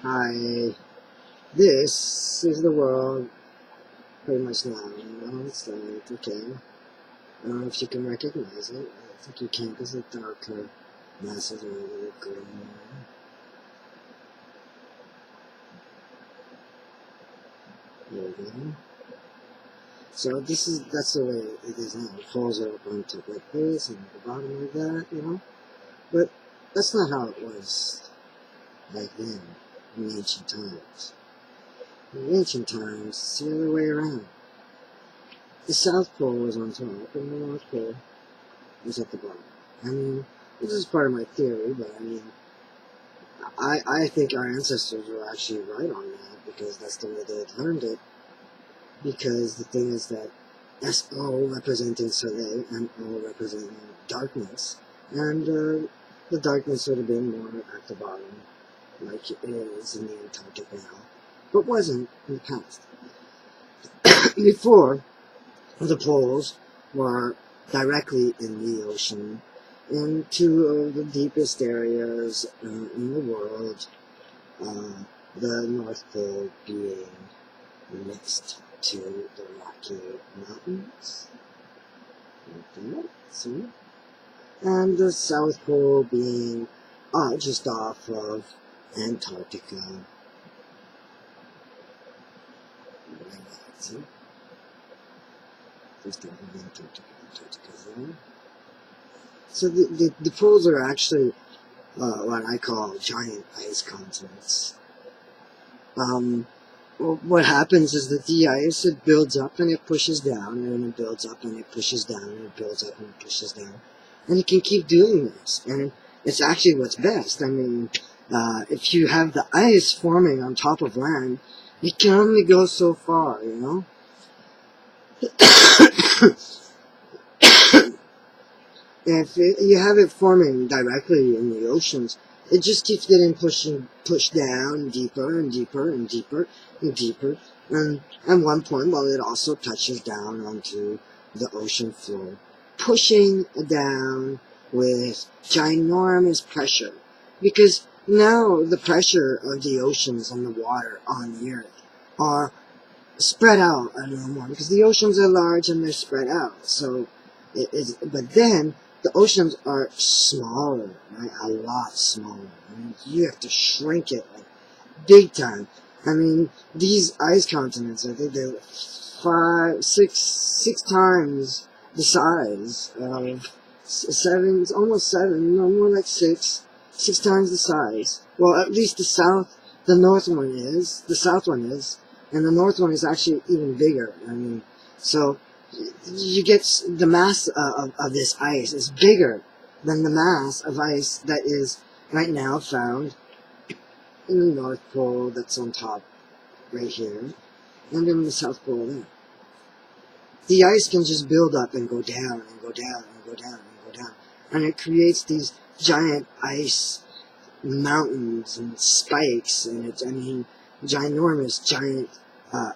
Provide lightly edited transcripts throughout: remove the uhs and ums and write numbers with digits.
Hi, this is the world pretty much now, it's like, okay, I don't know if you can recognize it. I think you can because the darker masses are a little green. There we go. So that's the way it is now. It falls up on top like this and at the bottom like that. But that's not how it was back then, in ancient times. In ancient times, it's the other way around. The South Pole was on top, and the North Pole was at the bottom. I mean, this is part of my theory, but I mean, I think our ancestors were actually right on that, because that's the way they had learned it. Because the thing is that SO representing Soleil and O representing darkness, and the darkness would have been more at the bottom, like it is in the Antarctic now, but wasn't in the past. Before, the poles were directly in the ocean, in two of the deepest areas in the world, the North Pole being next to the Rocky Mountains, like that, see? And the South Pole being just off of Antarctica, like that, see? Just off of Antarctica there. So the poles are actually what I call giant ice continents. What happens is that the ice, it builds up and it pushes down, and it builds up and it pushes down, and it builds up and it pushes down. And it can keep doing this, and it's actually what's best. I mean, if you have the ice forming on top of land, it can only go so far, If you have it forming directly in the oceans, it just keeps getting pushed down deeper and deeper and deeper and deeper. And at one point, well, it also touches down onto the ocean floor, pushing down with ginormous pressure. Because now the pressure of the oceans and the water on the earth are spread out a little more, because the oceans are large and they're spread out. So but then the oceans are smaller, right? A lot smaller. I mean, you have to shrink it like big time. I mean, these ice continents, I think they're six times the size of seven, almost seven, no, more like six times the size. Well, at least the north one is, the south one is, and the north one is actually even bigger. I mean, so you get the mass of this ice is bigger than the mass of ice that is right now found in the North Pole, that's on top right here, and in the South Pole there. The ice can just build up and go down and go down and go down and go down, and it creates these giant ice mountains and spikes, and it's, I mean, ginormous giant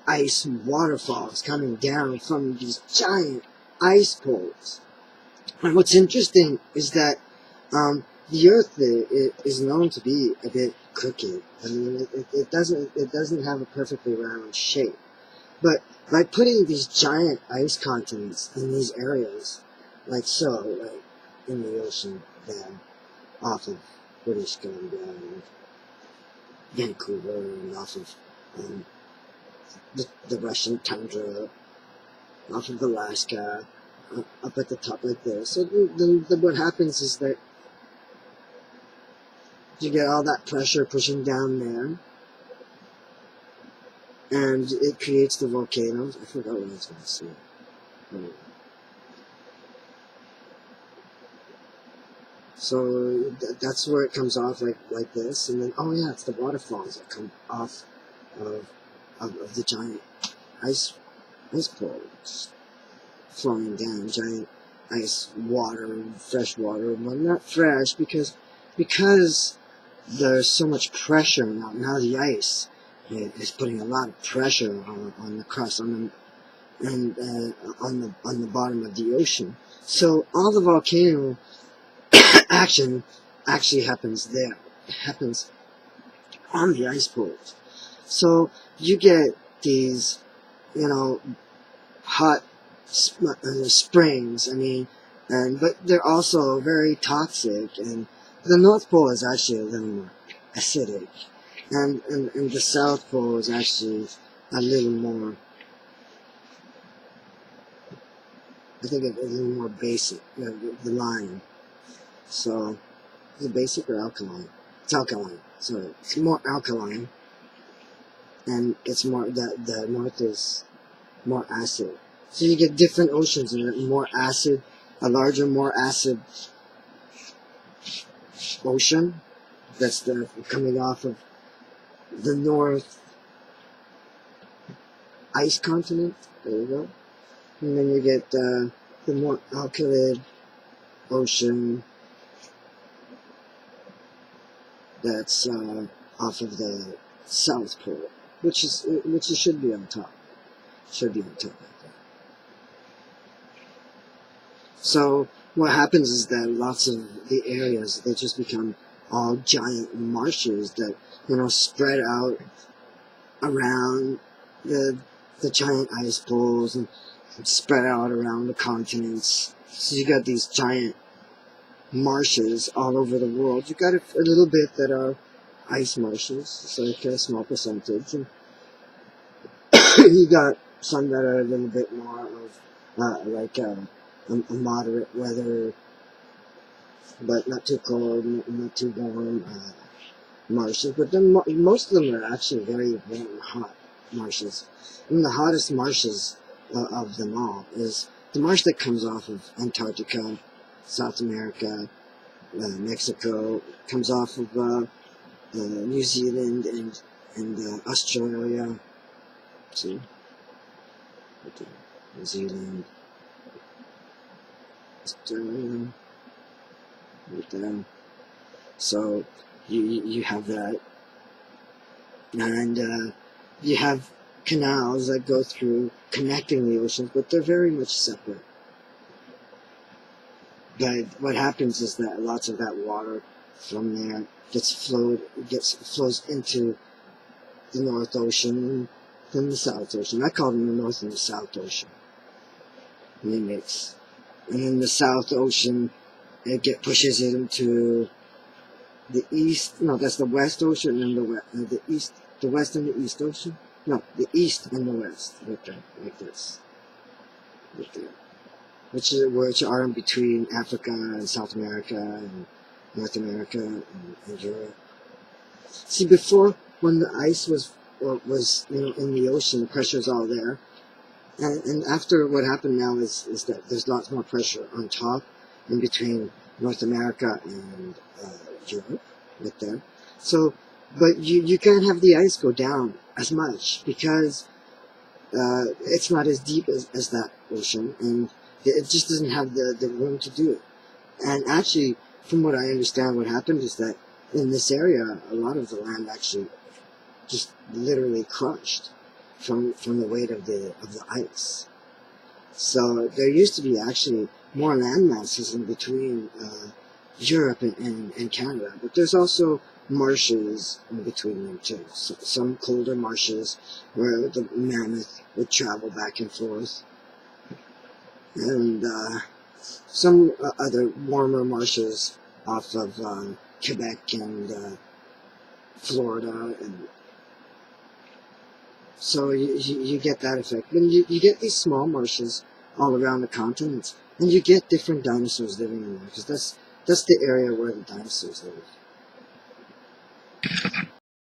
ice waterfalls coming down from these giant ice poles. And what's interesting is that the Earth is known to be a bit crooked. I mean, it doesn't have a perfectly round shape. But by putting these giant ice continents in these areas, like so, like in the ocean there, off of British Columbia and Vancouver, and off of the Russian tundra, off of Alaska, up at the top like this. So then what happens is that you get all that pressure pushing down there, and it creates the volcanoes. I forgot what I was going to say. So that's where it comes off like this, and then, oh yeah, it's the waterfalls that come off of the giant ice poles flowing down, giant ice water, fresh water. Well, not fresh, because there's so much pressure now the ice is putting a lot of pressure on the crust, on the bottom of the ocean. So all the volcano action actually happens there. It happens on the ice poles. So you get these, you know, hot springs. I mean, but they're also very toxic. And the North Pole is actually a little more acidic, and the South Pole is actually a little more, I think, a little more basic. The line. So, is it basic or alkaline? It's alkaline. So it's more alkaline, and it's more, the North is more acid. So you get different oceans and more acid, a larger, more acid ocean that's coming off of the North ice continent. There you go. And then you get the more alkaline ocean that's off of the South Pole, which should be on top. Should be on top like that. So what happens is that lots of the areas, they just become all giant marshes that, you know, spread out around the giant ice poles and spread out around the continents. So you got these giant marshes all over the world. You got a little bit that are ice marshes, so like a small percentage, and you got some that are a little bit more of like a moderate weather, but not too cold, not too warm marshes. But then most of them are actually very warm and hot marshes. And the hottest marshes of them all is the marsh that comes off of Antarctica, South America, Mexico, comes off of New Zealand and Australia. See, New Zealand, Australia, right there. So you have that, and you have canals that go through connecting the oceans, but they're very much separate. But what happens is that lots of that water from there flows into the North Ocean and then the South Ocean. I call them the North and the South Ocean. And they mix. And then the South Ocean, it pushes it into the East. No, that's the West Ocean and the East. The West and the East Ocean. No, the East and the West. Right there, like this. Right there. Which are in between Africa and South America and North America and Europe. See, before, when the ice was in the ocean, the pressure is all there. And after, what happened now is that there's lots more pressure on top in between North America and Europe, right there. So, but you can't have the ice go down as much because it's not as deep as that ocean, and it just doesn't have the room to do it. And actually, from what I understand, what happened is that in this area, a lot of the land actually just literally crushed from the weight of the ice. So there used to be actually more land masses in between Europe and Canada, but there's also marshes in between them too. So, some colder marshes where the mammoth would travel back and forth, and some other warmer marshes off of Quebec and Florida, and so you get that effect. And you get these small marshes all around the continents, and you get different dinosaurs living in there, because that's the area where the dinosaurs live.